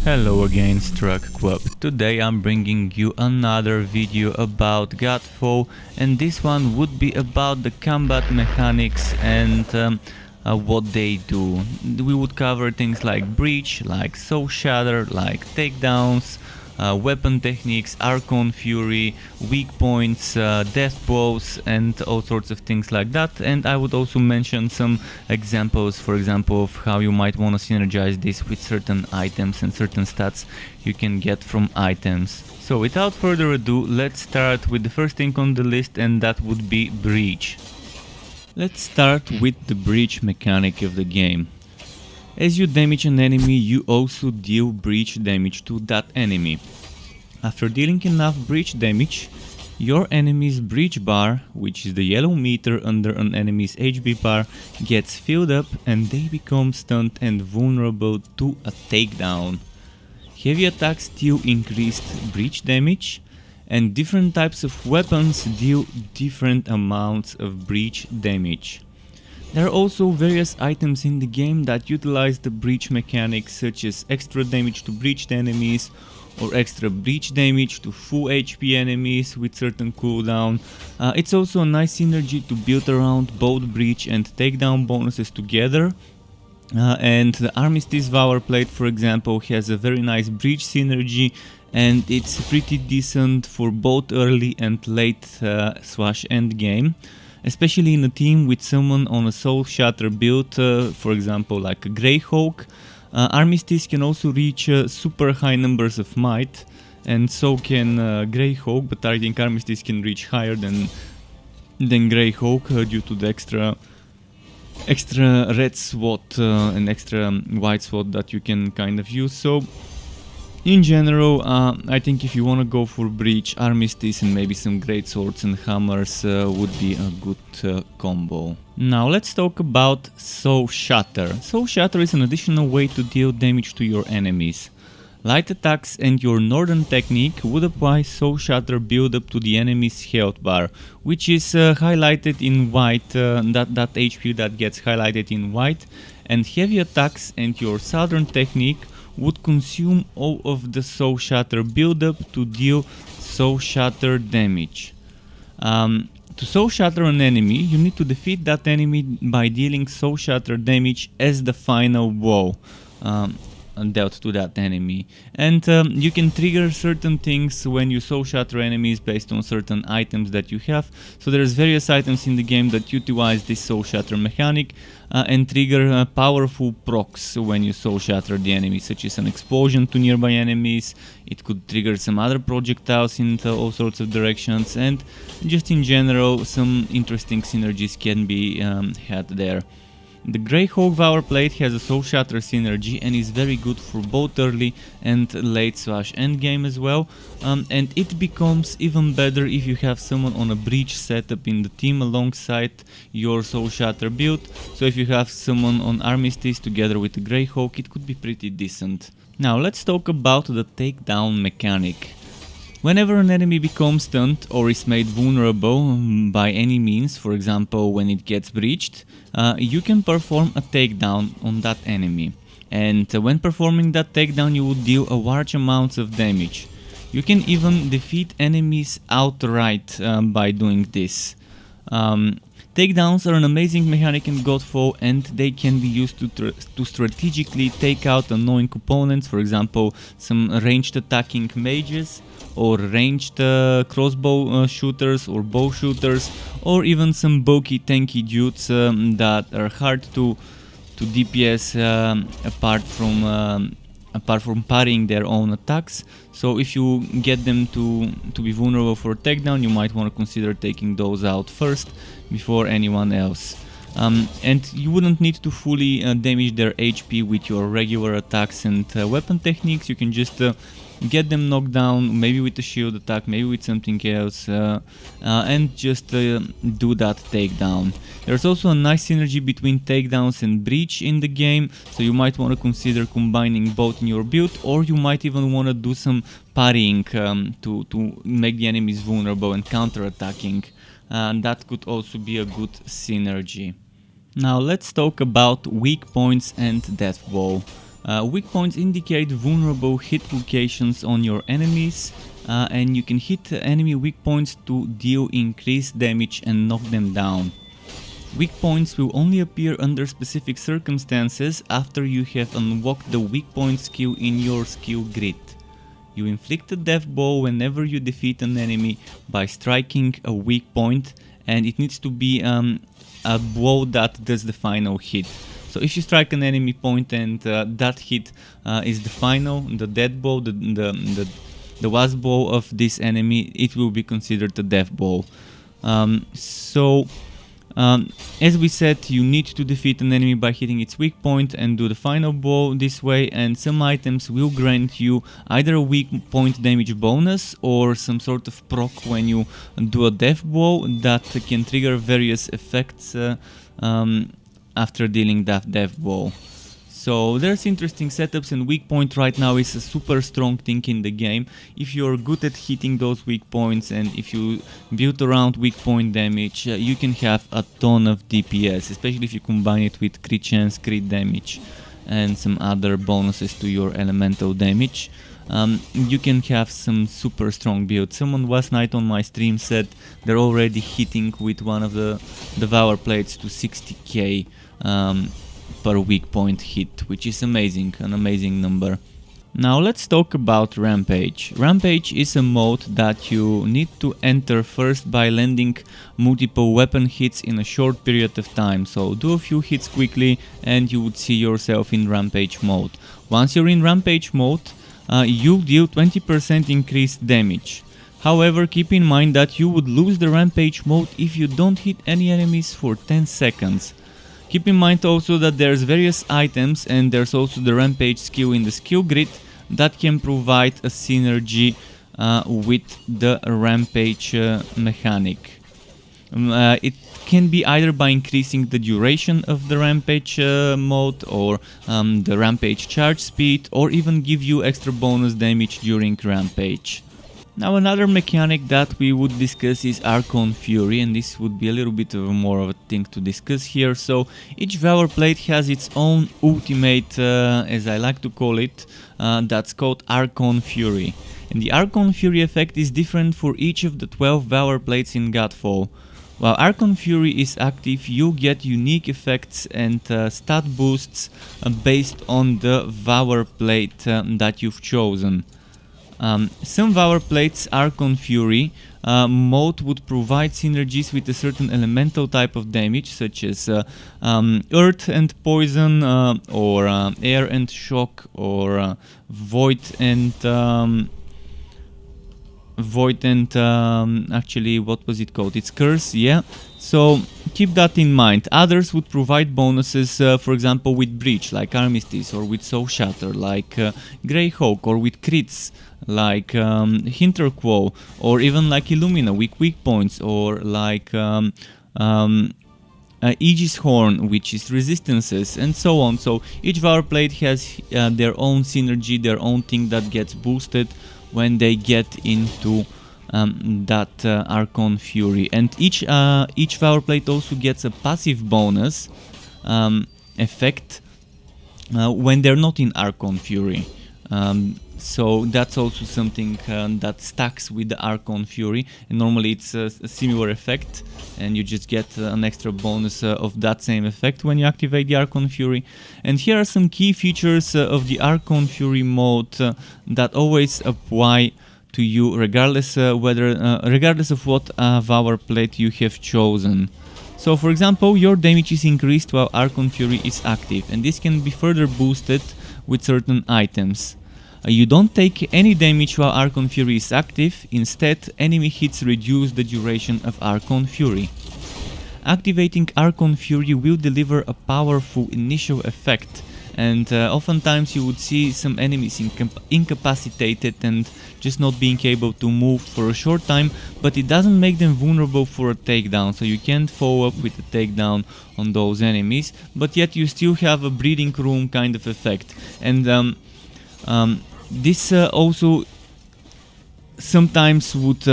Hello again, Struck Club. Today I'm bringing you another video about Godfall, and this one would be about the combat mechanics and what they do. We would cover things like breach, like Soulshatter, like takedowns, weapon techniques, Archon Fury, weak points, deathblows, and all sorts of things like that. And I would also mention some examples, for example, of how you might want to synergize this with certain items and certain stats you can get from items. So without further ado, let's start with the first thing on the list, and that would be breach. Let's start with the breach mechanic of the game. As you damage an enemy, you also deal breach damage to that enemy. After dealing enough breach damage, your enemy's breach bar, which is the yellow meter under an enemy's HP bar, gets filled up and they become stunned and vulnerable to a takedown. Heavy attacks deal increased breach damage, and different types of weapons deal different amounts of breach damage. There are also various items in the game that utilize the breach mechanics, such as extra damage to breached enemies or extra breach damage to full HP enemies with certain cooldown. It's also a nice synergy to build around both breach and takedown bonuses together. And the Armistice Valor Plate, for example, has a very nice breach synergy, and it's pretty decent for both early and late / end game. Especially in a team with someone on a Soulshatter build, for example like a Greyhawk. Armistice can also reach super high numbers of might, and so can Greyhawk, but I think Armistice can reach higher than Greyhawk due to the extra red SWAT and extra white SWAT that you can kind of use. So in general, I think if you want to go for breach, Armistice and maybe some great swords and hammers would be a good combo. Now let's talk about Soulshatter. Soulshatter is an additional way to deal damage to your enemies. Light attacks and your northern technique would apply Soulshatter build up to the enemy's health bar, which is highlighted in white, that HP that gets highlighted in white, and heavy attacks and your southern technique would consume all of the Soulshatter build-up to deal Soulshatter damage. To Soulshatter an enemy, you need to defeat that enemy by dealing Soulshatter damage as the final blow dealt to that enemy. And you can trigger certain things when you Soulshatter enemies based on certain items that you have. So there's various items in the game that utilize this Soulshatter mechanic and trigger powerful procs when you Soulshatter the enemy, such as an explosion to nearby enemies. It could trigger some other projectiles in all sorts of directions, and just in general some interesting synergies can be had there. The Greyhawk Valor Plate has a Soulshatter synergy and is very good for both early and late / end game as well, and it becomes even better if you have someone on a breach setup in the team alongside your Soulshatter build. So if you have someone on Armistice together with the Greyhawk, it could be pretty decent. Now let's talk about the takedown mechanic. Whenever an enemy becomes stunned or is made vulnerable by any means, for example when it gets breached, you can perform a takedown on that enemy. And when performing that takedown, you will deal a large amounts of damage. You can even defeat enemies outright by doing this. Takedowns are an amazing mechanic in Godfall, and they can be used to strategically take out annoying opponents, for example some ranged attacking mages, or ranged crossbow shooters or bow shooters, or even some bulky tanky dudes that are hard to DPS apart from parrying their own attacks. So if you get them to be vulnerable for a takedown, you might want to consider taking those out first before anyone else. And you wouldn't need to fully damage their HP with your regular attacks and weapon techniques. You can just get them knocked down, maybe with a shield attack, maybe with something else, and just do that takedown. There's also a nice synergy between takedowns and breach in the game, so you might want to consider combining both in your build, or you might even want to do some parrying to make the enemies vulnerable and counter-attacking. That could also be a good synergy. Now let's talk about weak points and deathblow. Weak points indicate vulnerable hit locations on your enemies, and you can hit enemy weak points to deal increased damage and knock them down. Weak points will only appear under specific circumstances after you have unlocked the weak point skill in your skill grid. You inflict a death blow whenever you defeat an enemy by striking a weak point, and it needs to be a blow that does the final hit. So if you strike an enemy point and that hit is the final, the death blow, the last blow of this enemy, it will be considered a death blow. As we said, you need to defeat an enemy by hitting its weak point and do the final blow this way, and some items will grant you either a weak point damage bonus or some sort of proc when you do a death blow that can trigger various effects after dealing that death blow. So there's interesting setups, and weak point right now is a super strong thing in the game. If you're good at hitting those weak points and if you build around weak point damage, you can have a ton of DPS, especially if you combine it with crit chance, crit damage and some other bonuses to your elemental damage. You can have some super strong builds. Someone last night on my stream said they're already hitting with one of the Valor plates to 60k per weak point hit, which is amazing, an amazing number. Now let's talk about Rampage. Rampage is a mode that you need to enter first by landing multiple weapon hits in a short period of time. So do a few hits quickly and you would see yourself in Rampage mode. Once you're in Rampage mode, you deal 20% increased damage. However, keep in mind that you would lose the Rampage mode if you don't hit any enemies for 10 seconds. Keep in mind also that there's various items and there's also the Rampage skill in the skill grid that can provide a synergy with the Rampage mechanic. It can be either by increasing the duration of the Rampage mode or the Rampage charge speed, or even give you extra bonus damage during Rampage. Now another mechanic that we would discuss is Archon Fury, and this would be a little bit more of a thing to discuss here. So each Valor plate has its own ultimate, as I like to call it, that's called Archon Fury. And the Archon Fury effect is different for each of the 12 Valor plates in Godfall. While Archon Fury is active, you get unique effects and stat boosts based on the Valor plate that you've chosen. Some Valor plates Archon Fury mode would provide synergies with a certain elemental type of damage, such as earth and poison, or air and shock, or void and actually, what was it called? It's curse, yeah. So keep that in mind. Others would provide bonuses, for example, with breach, like Armistice, or with Soulshatter, like Greyhawk, or with crits, like Hinterquo, or even like Illumina, weak points, or like Aegis Horn, which is resistances, and so on. So each Valor plate has their own synergy, their own thing that gets boosted when they get into that Archon Fury. And each Valor plate also gets a passive bonus effect when they're not in Archon Fury. So that's also something that stacks with the Archon Fury, and normally it's a similar effect, and you just get an extra bonus of that same effect when you activate the Archon Fury. And here are some key features of the Archon Fury mode that always apply to you, regardless of what Valor plate you have chosen. So for example, your damage is increased while Archon Fury is active, and this can be further boosted with certain items. You don't take any damage while Archon Fury is active. Instead, enemy hits reduce the duration of Archon Fury. Activating Archon Fury will deliver a powerful initial effect, and oftentimes you would see some enemies incapacitated and just not being able to move for a short time, but it doesn't make them vulnerable for a takedown, so you can't follow up with a takedown on those enemies, but yet you still have a breathing room kind of effect. And this also sometimes would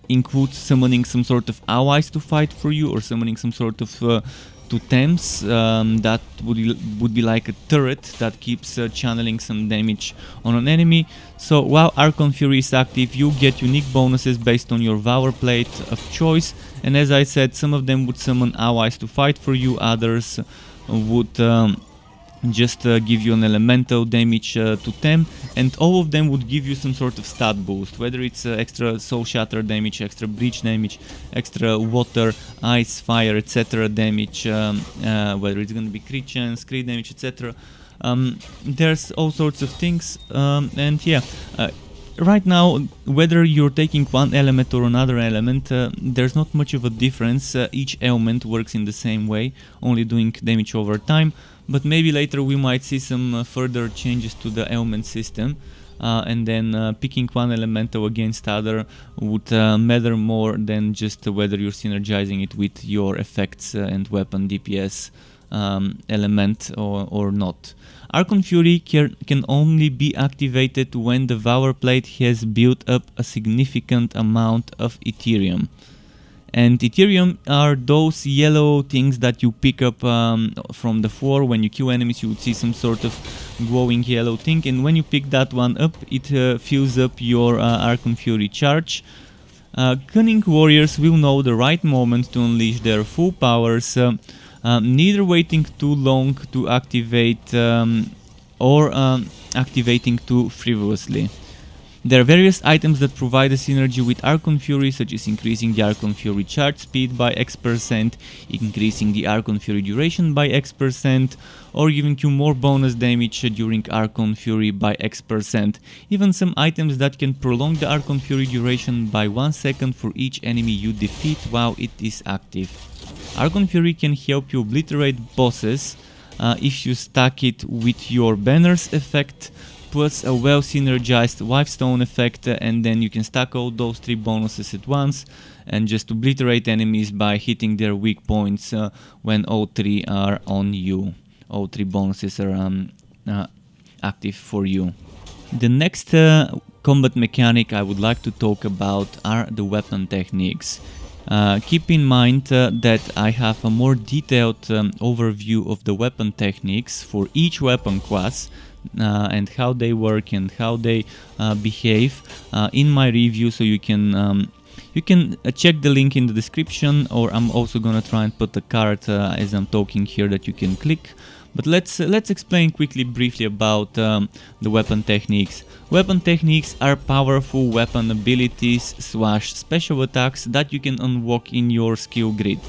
include summoning some sort of allies to fight for you, or summoning some sort of totems that would be like a turret that keeps channeling some damage on an enemy. So while Archon Fury is active, you get unique bonuses based on your Valor plate of choice, and as I said, some of them would summon allies to fight for you, others would just give you an elemental damage totem, and all of them would give you some sort of stat boost, whether it's extra Soulshatter damage, extra breach damage, extra water, ice, fire, etc. damage, whether it's gonna be crit chance, crit damage, etc. There's all sorts of things, and yeah, right now, whether you're taking one element or another element, there's not much of a difference. Each element works in the same way, only doing damage over time. But maybe later we might see some further changes to the element system, and then picking one elemental against other would matter more than just whether you're synergizing it with your effects and weapon DPS element or not. Archon Fury can only be activated when the Valor plate has built up a significant amount of Ethereum. And Ethereum are those yellow things that you pick up from the floor. When you kill enemies, you would see some sort of glowing yellow thing, and when you pick that one up, it fills up your Archon Fury charge. Cunning warriors will know the right moment to unleash their full powers, neither waiting too long to activate or activating too frivolously. There are various items that provide a synergy with Archon Fury, such as increasing the Archon Fury charge speed by X%, increasing the Archon Fury duration by X%, or giving you more bonus damage during Archon Fury by X%. Even some items that can prolong the Archon Fury duration by 1 second for each enemy you defeat while it is active. Archon Fury can help you obliterate bosses if you stack it with your Banners effect, plus a well synergized Wivestone effect, and then you can stack all those 3 bonuses at once and just obliterate enemies by hitting their weak points when all 3 are on you. All 3 bonuses are active for you. The next combat mechanic I would like to talk about are the weapon techniques. Keep in mind that I have a more detailed overview of the weapon techniques for each weapon class, and how they work and how they behave in my review, so you can check the link in the description, or I'm also gonna try and put a card as I'm talking here that you can click. But let's explain quickly, briefly about the weapon techniques. Weapon techniques are powerful weapon abilities / special attacks that you can unlock in your skill grid,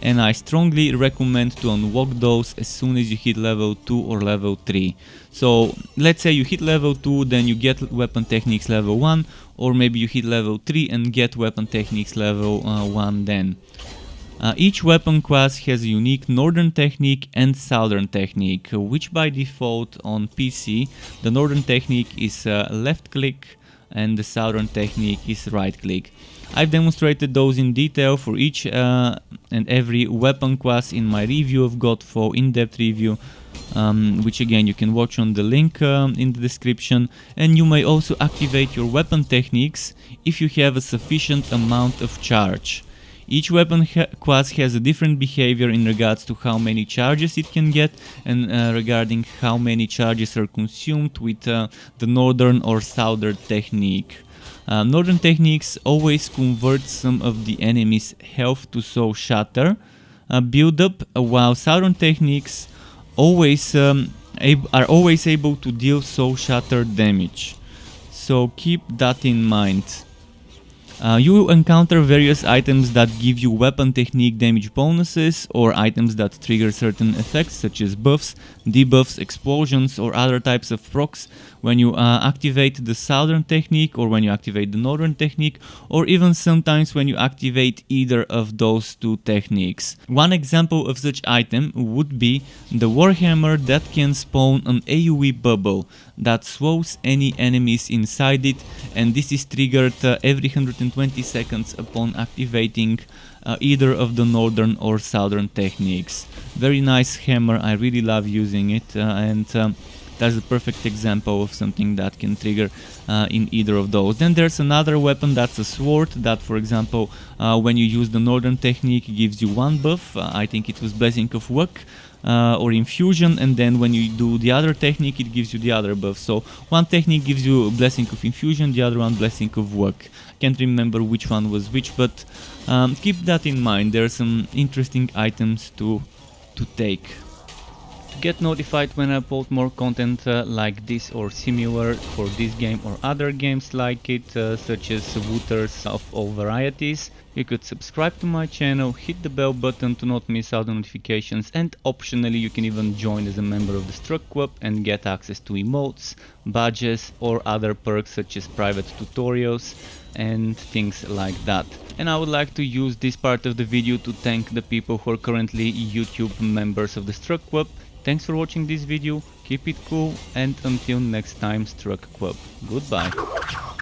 and I strongly recommend to unlock those as soon as you hit level 2 or level 3. So let's say you hit level 2, then you get weapon techniques level 1, or maybe you hit level 3 and get weapon techniques level 1 then. Each weapon class has a unique northern technique and southern technique, which by default on PC, the northern technique is left click and the southern technique is right click. I've demonstrated those in detail for each and every weapon class in my review of Godfall, in-depth review, which again you can watch on the link in the description. And you may also activate your weapon techniques if you have a sufficient amount of charge. Each weapon class has a different behavior in regards to how many charges it can get, and regarding how many charges are consumed with the northern or southern technique. Northern techniques always convert some of the enemy's health to Soulshatter build up, while southern techniques are always able to deal Soulshatter damage. So keep that in mind. You will encounter various items that give you weapon technique damage bonuses, or items that trigger certain effects such as buffs, debuffs, explosions, or other types of procs when you activate the southern technique, or when you activate the northern technique, or even sometimes when you activate either of those 2 techniques. One example of such item would be the Warhammer that can spawn an AoE bubble that swallows any enemies inside it, and this is triggered every 120 seconds upon activating either of the northern or southern techniques. Very nice hammer, I really love using it, and that's a perfect example of something that can trigger in either of those. Then there's another weapon that's a sword that, for example, when you use the northern technique, gives you one buff. I think it was Blessing of Luck or Infusion, and then when you do the other technique, it gives you the other buff. So one technique gives you Blessing of Infusion, the other one Blessing of Luck. Can't remember which one was which, but keep that in mind. There are some interesting items to take. To get notified when I upload more content like this or similar for this game or other games like it, such as Wooters of all varieties, you could subscribe to my channel, hit the bell button to not miss out on notifications, and optionally you can even join as a member of the Struck Club and get access to emotes, badges or other perks such as private tutorials and things like that. And I would like to use this part of the video to thank the people who are currently YouTube members of the Struck Club. Thanks for watching this video, keep it cool, and until next time, Struck Club. Goodbye.